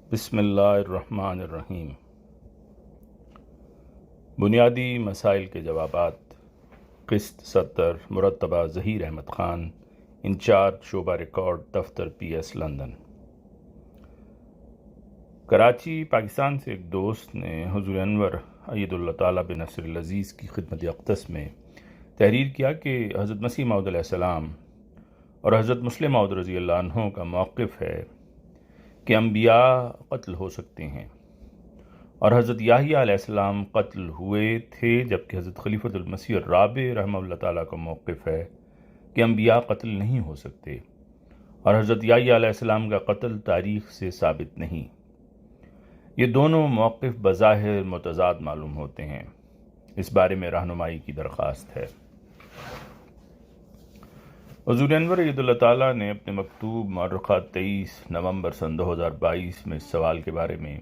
بسم اللہ الرحمن الرحیم۔ بنیادی مسائل کے جوابات، قسط صدر مرتبہ ظہیر احمد خان، انچارج شعبہ ریکارڈ، دفتر P S London. Karachi, Pakistan سے ایک دوست نے حضور انور اید اللہ تعالیٰ بن نصر العزیز کی خدمت اقدس میں تحریر کیا کہ حضرت مسیح موعود علیہ السلام اور حضرت مسلم موعود رضی اللہ عنہ کا موقف ہے کہ انبیاء قتل ہو سکتے ہیں، اور حضرت یحییٰ علیہ السلام قتل ہوئے تھے، جبکہ حضرت خلیفۃ المسیح الرابع رحمہ اللہ تعالیٰ کا موقف ہے کہ انبیاء قتل نہیں ہو سکتے، اور حضرت یحییٰ علیہ السلام کا قتل تاریخ سے ثابت نہیں۔ یہ دونوں موقف بظاہر متضاد معلوم ہوتے ہیں۔ اس بارے میں رہنمائی کی درخواست ہے۔ حضور انور عید اللہ تعالیٰ نے اپنے مکتوب مورخہ 23 نومبر سن 2022 میں اس سوال کے بارے میں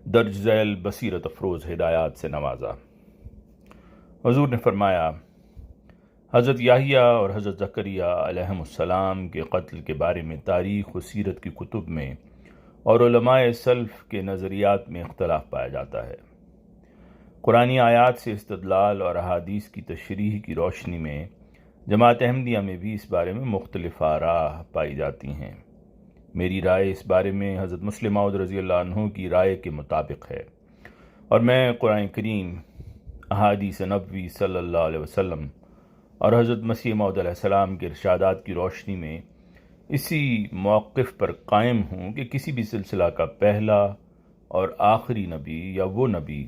درج ذیل بصیرت افروز ہدایات سے نوازا۔ حضور نے فرمایا، حضرت یحییٰ اور حضرت زکریا علیہم السلام کے قتل کے بارے میں تاریخ و سیرت کی کتب میں اور علماء سلف کے نظریات میں اختلاف پایا جاتا ہے۔ قرآنی آیات سے استدلال اور احادیث کی تشریح کی روشنی میں جماعت احمدیہ میں بھی اس بارے میں مختلف آراء پائی جاتی ہیں۔ میری رائے اس بارے میں حضرت مسلم موعود رضی اللہ عنہ کی رائے کے مطابق ہے، اور میں قرآن کریم، احادیث نبوی صلی اللہ علیہ وسلم اور حضرت مسیح موعود علیہ السلام کے ارشادات کی روشنی میں اسی موقف پر قائم ہوں کہ کسی بھی سلسلہ کا پہلا اور آخری نبی یا وہ نبی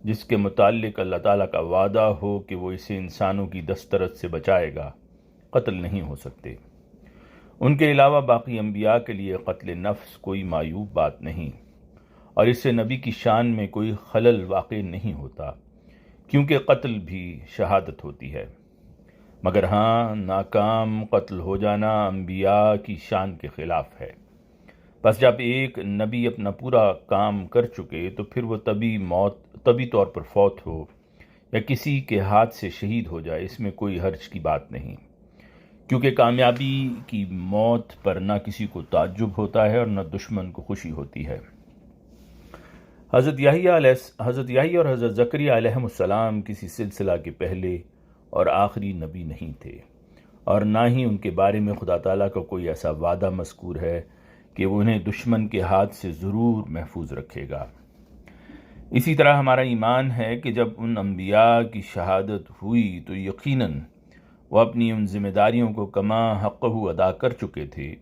جس کے متعلق اللہ تعالیٰ کا وعدہ ہو کہ وہ اسے انسانوں کی دسترس سے بچائے گا، قتل نہیں ہو سکتے۔ ان کے علاوہ باقی انبیاء کے لیے قتل نفس کوئی معیوب بات نہیں، اور اس سے نبی کی شان میں کوئی خلل واقع نہیں ہوتا، کیونکہ قتل بھی شہادت ہوتی ہے۔ مگر ہاں، ناکام قتل ہو جانا انبیاء کی شان کے خلاف ہے۔ بس جب ایک نبی اپنا پورا کام کر چکے تو پھر وہ طبی طور پر فوت ہو یا کسی کے ہاتھ سے شہید ہو جائے، اس میں کوئی حرج کی بات نہیں، کیونکہ کامیابی کی موت پر نہ کسی کو تعجب ہوتا ہے اور نہ دشمن کو خوشی ہوتی ہے۔ حضرت یحییٰ اور حضرت زکریا علیہم السلام کسی سلسلہ کے پہلے اور آخری نبی نہیں تھے، اور نہ ہی ان کے بارے میں خدا تعالیٰ کا کوئی ایسا وعدہ مذکور ہے کہ وہ انہیں دشمن کے ہاتھ سے ضرور محفوظ رکھے گا۔ اسی طرح ہمارا ایمان ہے کہ جب ان انبیاء کی شہادت ہوئی تو یقیناً وہ اپنی ان ذمہ داریوں کو کما حقہ ادا کر چکے تھے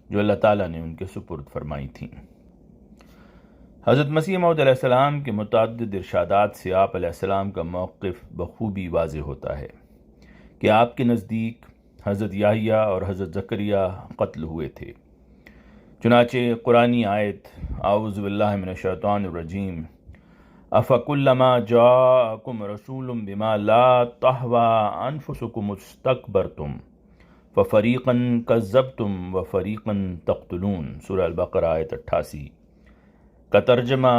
جو اللہ تعالیٰ نے ان کے سپرد فرمائی تھیں۔ حضرت مسیح موعود علیہ السلام کے متعدد ارشادات سے آپ علیہ السلام کا موقف بخوبی واضح ہوتا ہے کہ آپ کے نزدیک حضرت یحییٰ اور حضرت زکریا قتل ہوئے تھے۔ چنانچہ قرآنی آیت اعوذ باللہ من الشیطان الرجیم افکلما جاءکم رسول بما لا تہوی انفسکم استکبرتم ففریقا کذبتم وفریقا تقتلون، سورہ البقرہ آیت 88 کا ترجمہ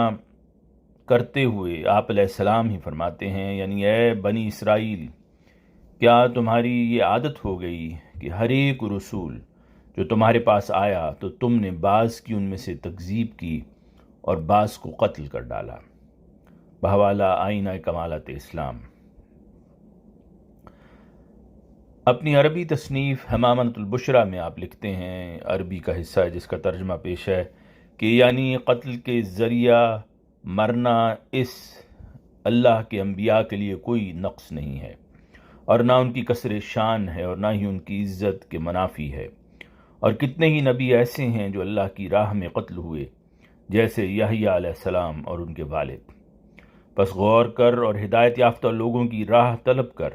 کرتے ہوئے آپ علیہ السلام ہی فرماتے ہیں، یعنی اے بنی اسرائیل، کیا تمہاری یہ عادت ہو گئی کہ ہر ایک رسول جو تمہارے پاس آیا تو تم نے بعض کی ان میں سے تکذیب کی اور بعض کو قتل کر ڈالا؟ بحوالہ آئینہ کمالات اسلام۔ اپنی عربی تصنیف حمامۃ البشریٰ میں آپ لکھتے ہیں، عربی کا حصہ ہے جس کا ترجمہ پیش ہے، کہ یعنی قتل کے ذریعہ مرنا اس اللہ کے انبیاء کے لیے کوئی نقص نہیں ہے، اور نہ ان کی کسر شان ہے اور نہ ہی ان کی عزت کے منافی ہے، اور کتنے ہی نبی ایسے ہیں جو اللہ کی راہ میں قتل ہوئے، جیسے یحییٰ علیہ السلام اور ان کے والد۔ بس غور کر اور ہدایت یافتہ لوگوں کی راہ طلب کر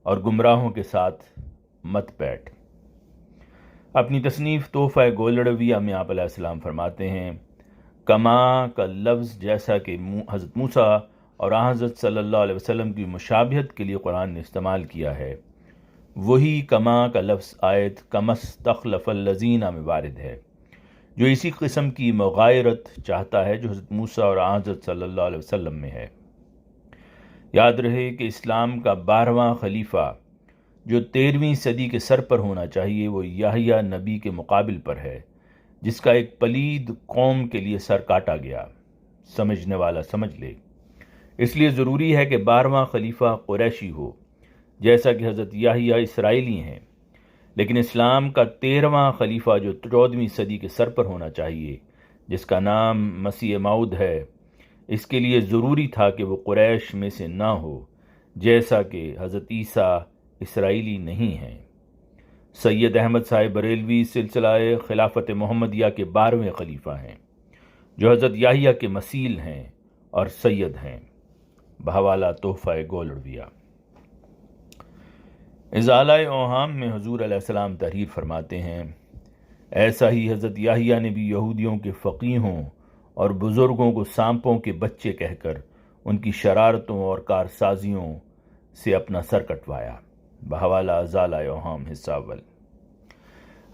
اور گمراہوں کے ساتھ مت بیٹھ۔ اپنی تصنیف تحفہ گولڑویہ میں آپ علیہ السلام فرماتے ہیں، کما کا لفظ جیسا کہ حضرت موسیٰ اور حضرت صلی اللہ علیہ وسلم کی مشابہت کے لیے قرآن نے استعمال کیا ہے، وہی کما کا لفظ آیت کمستخلف الذین میں وارد ہے، جو اسی قسم کی مغایرت چاہتا ہے جو حضرت موسیٰ اور حضرت صلی اللہ علیہ وسلم میں ہے۔ یاد رہے کہ اسلام کا 12واں خلیفہ جو 13ویں صدی کے سر پر ہونا چاہیے وہ یحییٰ نبی کے مقابل پر ہے، جس کا ایک پلید قوم کے لیے سر کاٹا گیا۔ سمجھنے والا سمجھ لے۔ اس لیے ضروری ہے کہ 12واں خلیفہ قریشی ہو، جیسا کہ حضرت یحییٰ اسرائیلی ہیں، لیکن اسلام کا 13واں خلیفہ جو 14ویں صدی کے سر پر ہونا چاہیے، جس کا نام مسیح موعود ہے، اس کے لیے ضروری تھا کہ وہ قریش میں سے نہ ہو، جیسا کہ حضرت عیسیٰ اسرائیلی نہیں ہیں۔ سید احمد صاحب بریلوی سلسلہ خلافت محمدیہ کے 12ویں خلیفہ ہیں، جو حضرت یحییٰ کے مثیل ہیں اور سید ہیں۔ بحوالہ تحفہ گولڑویہ۔ ازالہ اوہام میں حضور علیہ السلام تحریر فرماتے ہیں، ایسا ہی حضرت یحییٰ نے بھی یہودیوں کے فقیہوں اور بزرگوں کو سانپوں کے بچے کہہ کر ان کی شرارتوں اور کارسازیوں سے اپنا سر کٹوایا۔ بحوالہ ازالہ اوہام حصہ اول۔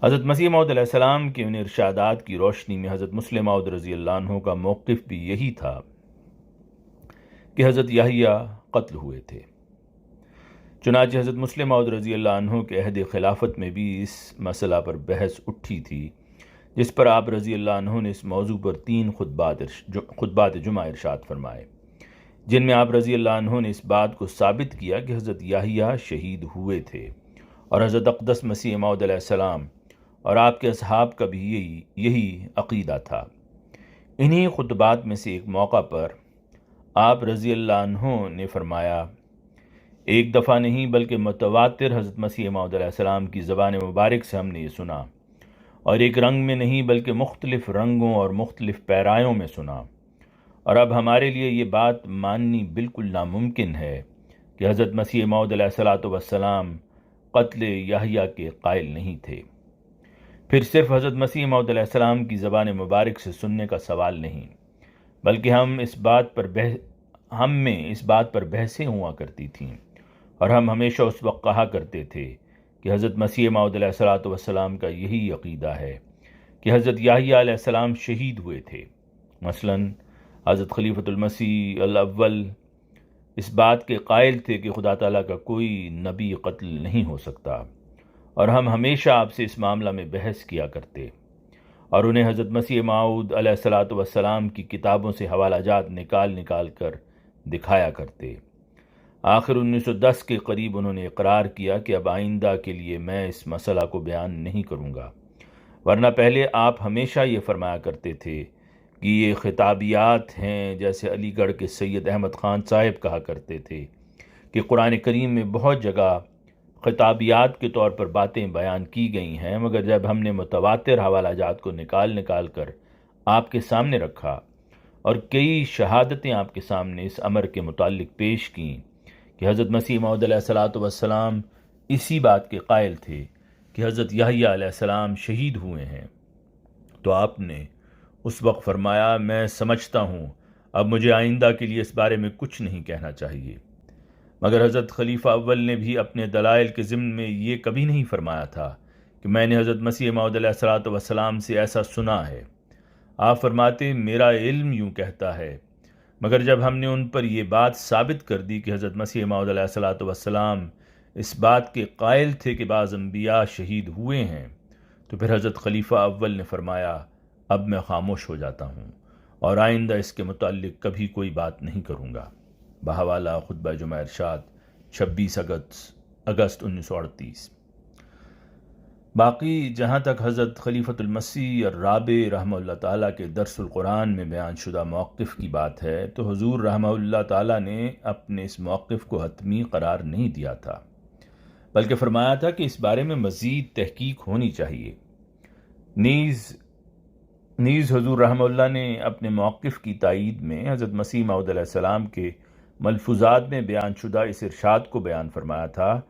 حضرت مسیح موعود علیہ السلام کے ان ارشادات کی روشنی میں حضرت مسلم موعود رضی اللہ عنہ کا موقف بھی یہی تھا کہ حضرت یحییٰ قتل ہوئے تھے۔ چنانچہ حضرت مسلم موعود رضی اللہ عنہ کے عہد خلافت میں بھی اس مسئلہ پر بحث اٹھی تھی، جس پر آپ رضی اللہ عنہ نے اس موضوع پر 3 خطبات جمعہ ارشاد فرمائے، جن میں آپ رضی اللہ عنہ نے اس بات کو ثابت کیا کہ حضرت یحییٰ شہید ہوئے تھے، اور حضرت اقدس مسیح موعود علیہ السلام اور آپ کے اصحاب کا بھی یہی عقیدہ تھا۔ انہی خطبات میں سے ایک موقع پر آپ رضی اللہ عنہ نے فرمایا، ایک دفعہ نہیں بلکہ متواتر حضرت مسیح موعود علیہ السلام کی زبان مبارک سے ہم نے یہ سنا، اور ایک رنگ میں نہیں بلکہ مختلف رنگوں اور مختلف پیرایوں میں سنا، اور اب ہمارے لیے یہ بات ماننی بالکل ناممکن ہے کہ حضرت مسیح موعود علیہ السلام قتل یحییٰ کے قائل نہیں تھے۔ پھر صرف حضرت مسیح موعود علیہ السلام کی زبان مبارک سے سننے کا سوال نہیں، بلکہ ہم میں اس بات پر بحثیں ہوا کرتی تھیں، اور ہم ہمیشہ اس وقت کہا کرتے تھے کہ حضرت مسیح موعود علیہ السلام کا یہی عقیدہ ہے کہ حضرت یحییٰ علیہ السلام شہید ہوئے تھے۔ مثلا حضرت خلیفۃ المسیح الاول اس بات کے قائل تھے کہ خدا تعالیٰ کا کوئی نبی قتل نہیں ہو سکتا، اور ہم ہمیشہ آپ سے اس معاملہ میں بحث کیا کرتے، اور انہیں حضرت مسیح موعود علیہ السلام کی کتابوں سے حوالہ جات نکال کر دکھایا کرتے۔ آخر 1910 کے قریب انہوں نے اقرار کیا کہ اب آئندہ کے لیے میں اس مسئلہ کو بیان نہیں کروں گا، ورنہ پہلے آپ ہمیشہ یہ فرمایا کرتے تھے کہ یہ خطابیات ہیں، جیسے علی گڑھ کے سید احمد خان صاحب کہا کرتے تھے کہ قرآن کریم میں بہت جگہ خطابیات کے طور پر باتیں بیان کی گئی ہیں، مگر جب ہم نے متواتر حوالہ جات کو نکال کر آپ کے سامنے رکھا اور کئی شہادتیں آپ کے سامنے اس امر کے متعلق پیش کیں کہ حضرت مسیح موعود علیہ السلام اسی بات کے قائل تھے کہ حضرت یحییٰ علیہ السلام شہید ہوئے ہیں، تو آپ نے اس وقت فرمایا، میں سمجھتا ہوں اب مجھے آئندہ کے لیے اس بارے میں کچھ نہیں کہنا چاہیے۔ مگر حضرت خلیفہ اول نے بھی اپنے دلائل کے ضمن میں یہ کبھی نہیں فرمایا تھا کہ میں نے حضرت مسیح موعود علیہ السلام سے ایسا سنا ہے۔ آپ فرماتے، میرا علم یوں کہتا ہے، مگر جب ہم نے ان پر یہ بات ثابت کر دی کہ حضرت مسیح موعود علیہ السلام اس بات کے قائل تھے کہ بعض انبیاء شہید ہوئے ہیں، تو پھر حضرت خلیفہ اول نے فرمایا، اب میں خاموش ہو جاتا ہوں اور آئندہ اس کے متعلق کبھی کوئی بات نہیں کروں گا۔ بحوالہ خطبہ جمعہ ارشاد 26 اگست 1938۔ باقی جہاں تک حضرت خلیفۃ المسیح الرابع رحمہ اللہ تعالیٰ کے درس القرآن میں بیان شدہ موقف کی بات ہے، تو حضور رحمہ اللہ تعالیٰ نے اپنے اس موقف کو حتمی قرار نہیں دیا تھا، بلکہ فرمایا تھا کہ اس بارے میں مزید تحقیق ہونی چاہیے۔ نیز حضور رحمہ اللہ نے اپنے موقف کی تائید میں حضرت مسیح موعود علیہ السلام کے ملفوظات میں بیان شدہ اس ارشاد کو بیان فرمایا تھا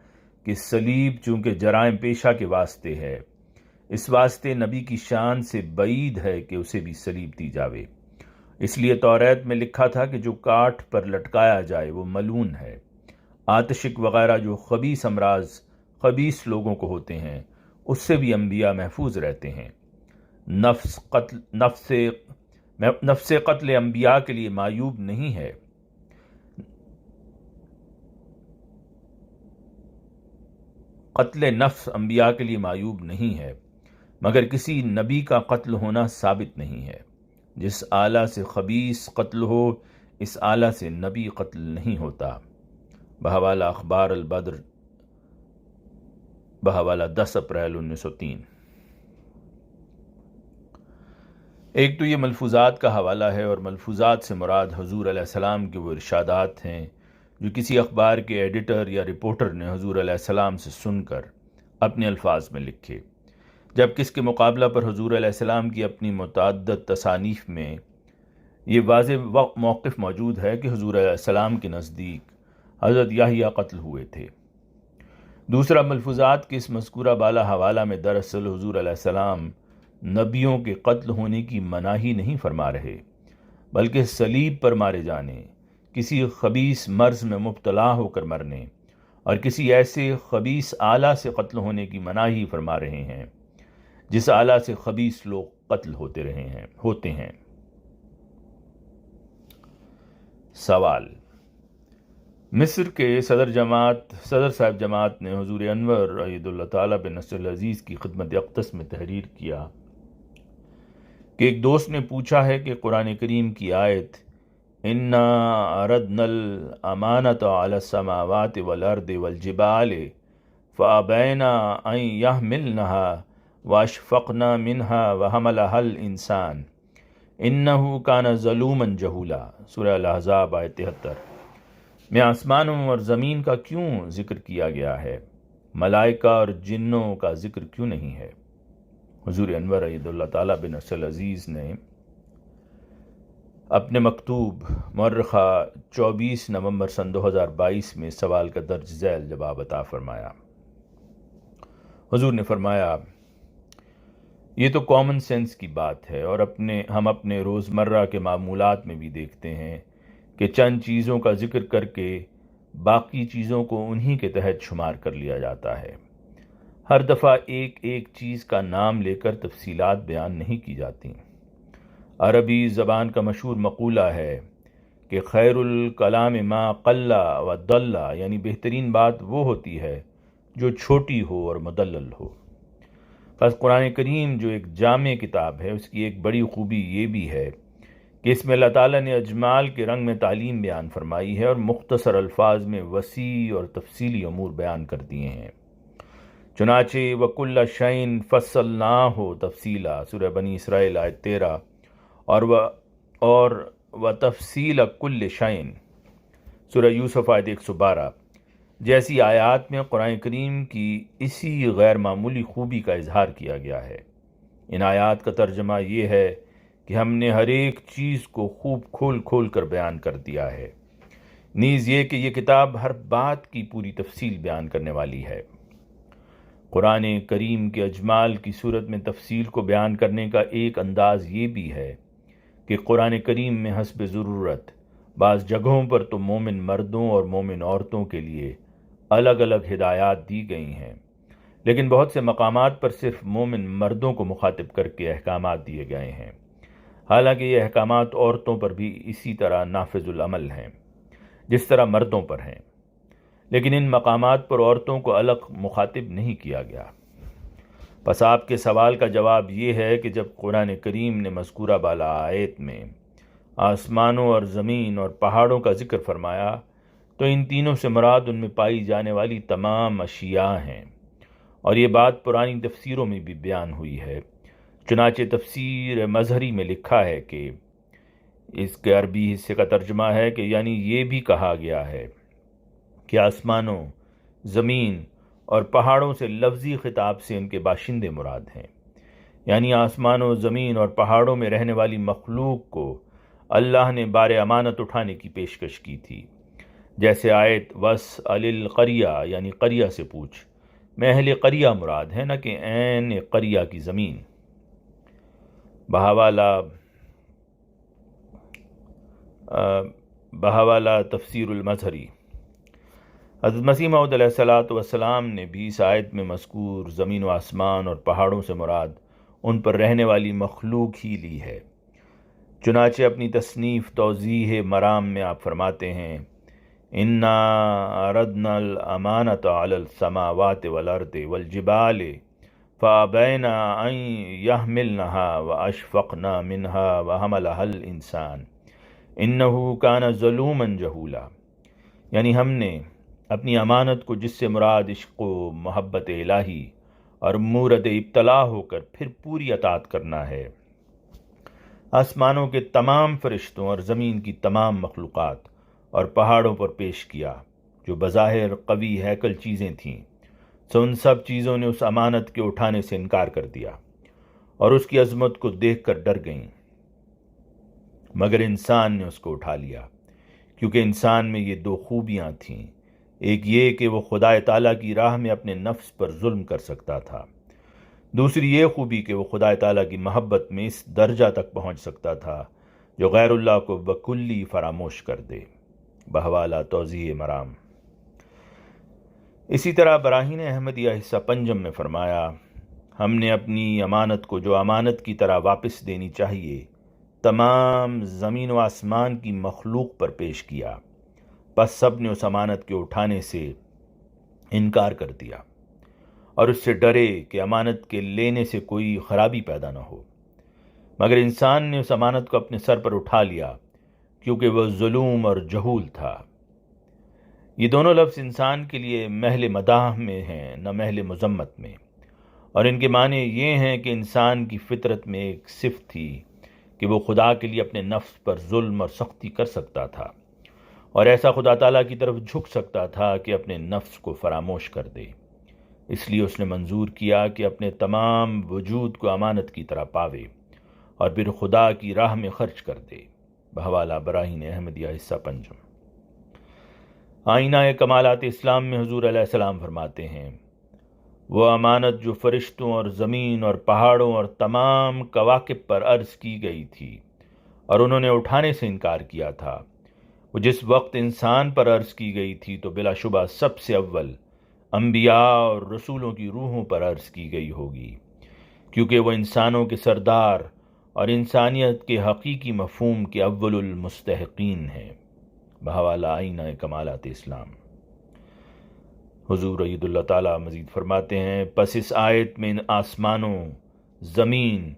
کہ صلیب چونکہ جرائم پیشہ کے واسطے ہے، اس واسطے نبی کی شان سے بعید ہے کہ اسے بھی صلیب دی جاوے، اس لیے توریت میں لکھا تھا کہ جو کاٹھ پر لٹکایا جائے وہ ملعون ہے۔ آتشک وغیرہ جو خبیث امراض خبیث لوگوں کو ہوتے ہیں، اس سے بھی انبیاء محفوظ رہتے ہیں۔ نفس قتل انبیاء کے لیے معیوب نہیں ہے۔ قتل نفس انبیاء کے لیے معیوب نہیں ہے، مگر کسی نبی کا قتل ہونا ثابت نہیں ہے۔ جس آلہ سے خبیث قتل ہو اس آلہ سے نبی قتل نہیں ہوتا۔ بحوالہ اخبار البدر، بحوالہ 10 اپریل 1903۔ ایک تو یہ ملفوظات کا حوالہ ہے، اور ملفوظات سے مراد حضور علیہ السلام کے وہ ارشادات ہیں جو کسی اخبار کے ایڈیٹر یا رپورٹر نے حضور علیہ السلام سے سن کر اپنے الفاظ میں لکھے، جبکہ اس کے مقابلہ پر حضور علیہ السلام کی اپنی متعدد تصانیف میں یہ واضح موقف موجود ہے کہ حضور علیہ السلام کے نزدیک حضرت یحییٰ قتل ہوئے تھے۔ دوسرا، ملفوظات کے اس مذکورہ بالا حوالہ میں دراصل حضور علیہ السلام نبیوں کے قتل ہونے کی مناہی نہیں فرما رہے، بلکہ صلیب پر مارے جانے، کسی خبیث مرض میں مبتلا ہو کر مرنے اور کسی ایسے خبیث آلہ سے قتل ہونے کی مناہی فرما رہے ہیں جس آلہ سے خبیث لوگ قتل ہوتے ہیں۔ سوال: مصر کے صدر صاحب جماعت نے حضور انور اید اللہ تعالیٰ بن نصر العزیز کی خدمت اقدس میں تحریر کیا کہ ایک دوست نے پوچھا ہے کہ قرآن کریم کی آیت اِنَّا عَرَضْنَا الْأَمَانَةَ عَلَى السَّمَاوَاتِ وَالْأَرْضِ وَالْجِبَالِ فَأَبَيْنَا أَن يَحْمِلْنَهَا وَأَشْفَقْنَا مِنْهَا وَحَمَلَهَا الْإِنسَانُ إِنَّهُ كَانَ ظَلُومًا جَهُولًا۔ سورہ الاحزاب آیت 73 میں آسمانوں اور زمین کا کیوں ذکر کیا گیا ہے، ملائکہ اور جنوں کا ذکر کیوں نہیں ہے؟ حضور انور اید اللہ تعالیٰ بن نصر العزیز نے اپنے مکتوب مورخہ 24 نومبر سن 2022 میں سوال کا درج ذیل جواب عطا فرمایا۔ حضور نے فرمایا، یہ تو کامن سینس کی بات ہے، اور ہم اپنے روزمرہ کے معمولات میں بھی دیکھتے ہیں کہ چند چیزوں کا ذکر کر کے باقی چیزوں کو انہی کے تحت شمار کر لیا جاتا ہے۔ ہر دفعہ ایک ایک چیز کا نام لے کر تفصیلات بیان نہیں کی جاتی۔ عربی زبان کا مشہور مقولہ ہے کہ خیر الکلام ما قل و دل، یعنی بہترین بات وہ ہوتی ہے جو چھوٹی ہو اور مدلل ہو۔ بس قرآن کریم جو ایک جامع کتاب ہے، اس کی ایک بڑی خوبی یہ بھی ہے کہ اس میں اللہ تعالیٰ نے اجمال کے رنگ میں تعلیم بیان فرمائی ہے اور مختصر الفاظ میں وسیع اور تفصیلی امور بیان کر دیے ہیں۔ چنانچہ وَكُلَّ شَيْءٍ فَصَّلْنَاهُ تَفْصِيلًا، سورہ بنی اسرائیل آیت 13، اور وَتَفْصِيلَ كُلِّ شَيْءٍ، سورہ یوسف آیت 112 جیسی آیات میں قرآن کریم کی اسی غیر معمولی خوبی کا اظہار کیا گیا ہے۔ ان آیات کا ترجمہ یہ ہے کہ ہم نے ہر ایک چیز کو خوب کھول کھول کر بیان کر دیا ہے، نیز یہ کہ یہ کتاب ہر بات کی پوری تفصیل بیان کرنے والی ہے۔ قرآن کریم کے اجمال کی صورت میں تفصیل کو بیان کرنے کا ایک انداز یہ بھی ہے کہ قرآن کریم میں حسب ضرورت بعض جگہوں پر تو مومن مردوں اور مومن عورتوں کے لیے الگ الگ ہدایات دی گئی ہیں، لیکن بہت سے مقامات پر صرف مومن مردوں کو مخاطب کر کے احکامات دیے گئے ہیں، حالانکہ یہ احکامات عورتوں پر بھی اسی طرح نافذ العمل ہیں جس طرح مردوں پر ہیں، لیکن ان مقامات پر عورتوں کو الگ مخاطب نہیں کیا گیا۔ پس آپ کے سوال کا جواب یہ ہے کہ جب قرآن کریم نے مذکورہ بالا آیت میں آسمانوں اور زمین اور پہاڑوں کا ذکر فرمایا تو ان تینوں سے مراد ان میں پائی جانے والی تمام اشیاء ہیں، اور یہ بات پرانی تفسیروں میں بھی بیان ہوئی ہے۔ چنانچہ تفسیر مظہری میں لکھا ہے کہ اس کے عربی حصے کا ترجمہ ہے کہ یعنی یہ بھی کہا گیا ہے کہ آسمانوں، زمین اور پہاڑوں سے لفظی خطاب سے ان کے باشندے مراد ہیں، یعنی آسمانوں، زمین اور پہاڑوں میں رہنے والی مخلوق کو اللہ نے بار امانت اٹھانے کی پیشکش کی تھی، جیسے آیت وَاسْأَلِ الْقَرْيَةَ، یعنی قریہ سے پوچھ، میں اہل قریہ مراد ہے، نہ کہ عین قریہ کی زمین۔ بحوالہ تفسیر المظہری۔ حضرت مسیح موعود علیہ السلام نے بھی اس آیت میں مذکور زمین و آسمان اور پہاڑوں سے مراد ان پر رہنے والی مخلوق ہی لی ہے۔ چنانچہ اپنی تصنیف توضیح مرام میں آپ فرماتے ہیں اِنَّا عَرَضْنَا الْأَمَانَةَ عَلَى السَّمَاوَاتِ وَالْأَرْضِ وَالْجِبَالِ فابین ان یحملنها واشفقنا منها وحملها الانسان انه کان ظلوما جہولا، یعنی ہم نے اپنی امانت کو، جس سے مراد عشق و محبت الہی اور مورد ابتلا ہو کر پھر پوری اطاعت کرنا ہے، آسمانوں کے تمام فرشتوں اور زمین کی تمام مخلوقات اور پہاڑوں پر پیش کیا، جو بظاہر قوی ہیکل چیزیں تھیں، سو ان سب چیزوں نے اس امانت کے اٹھانے سے انکار کر دیا اور اس کی عظمت کو دیکھ کر ڈر گئیں، مگر انسان نے اس کو اٹھا لیا، کیونکہ انسان میں یہ دو خوبیاں تھیں، ایک یہ کہ وہ خدا تعالیٰ کی راہ میں اپنے نفس پر ظلم کر سکتا تھا، دوسری یہ خوبی کہ وہ خدا تعالیٰ کی محبت میں اس درجہ تک پہنچ سکتا تھا جو غیر اللہ کو بکلی فراموش کر دے۔ بحوالہ توضیح مرام۔ اسی طرح براہین احمدیہ حصہ پنجم میں فرمایا، ہم نے اپنی امانت کو جو امانت کی طرح واپس دینی چاہیے تمام زمین و آسمان کی مخلوق پر پیش کیا، پس سب نے اس امانت کے اٹھانے سے انکار کر دیا اور اس سے ڈرے کہ امانت کے لینے سے کوئی خرابی پیدا نہ ہو، مگر انسان نے اس امانت کو اپنے سر پر اٹھا لیا کیونکہ وہ ظلوم اور جہول تھا۔ یہ دونوں لفظ انسان کے لیے محل مداح میں ہیں نہ محل مذمت میں، اور ان کے معنی یہ ہیں کہ انسان کی فطرت میں ایک صفت تھی کہ وہ خدا کے لیے اپنے نفس پر ظلم اور سختی کر سکتا تھا، اور ایسا خدا تعالیٰ کی طرف جھک سکتا تھا کہ اپنے نفس کو فراموش کر دے، اس لیے اس نے منظور کیا کہ اپنے تمام وجود کو امانت کی طرح پاوے اور پھر خدا کی راہ میں خرچ کر دے۔ بحوالہ براہین احمدیہ حصہ پنجم۔ آئینہ کمالات اسلام میں حضور علیہ السلام فرماتے ہیں، وہ امانت جو فرشتوں اور زمین اور پہاڑوں اور تمام کواکب پر عرض کی گئی تھی اور انہوں نے اٹھانے سے انکار کیا تھا، وہ جس وقت انسان پر عرض کی گئی تھی تو بلا شبہ سب سے اول انبیاء اور رسولوں کی روحوں پر عرض کی گئی ہوگی، کیونکہ وہ انسانوں کے سردار اور انسانیت کے حقیقی مفہوم کے اول المستحقین ہیں۔ بحوالہ آئینہ کمالات اسلام۔ حضور عید اللہ تعالیٰ مزید فرماتے ہیں، پس اس آیت میں ان آسمانوں، زمین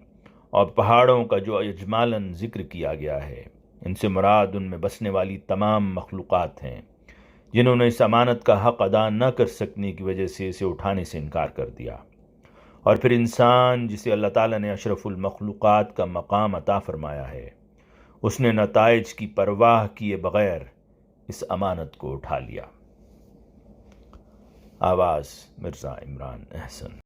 اور پہاڑوں کا جو اجمالاً ذکر کیا گیا ہے، ان سے مراد ان میں بسنے والی تمام مخلوقات ہیں جنہوں نے اس امانت کا حق ادا نہ کر سکنے کی وجہ سے اسے اٹھانے سے انکار کر دیا، اور پھر انسان جسے اللہ تعالیٰ نے اشرف المخلوقات کا مقام عطا فرمایا ہے، اس نے نتائج کی پرواہ کیے بغیر اس امانت کو اٹھا لیا۔ آواز مرزا عمران احسن۔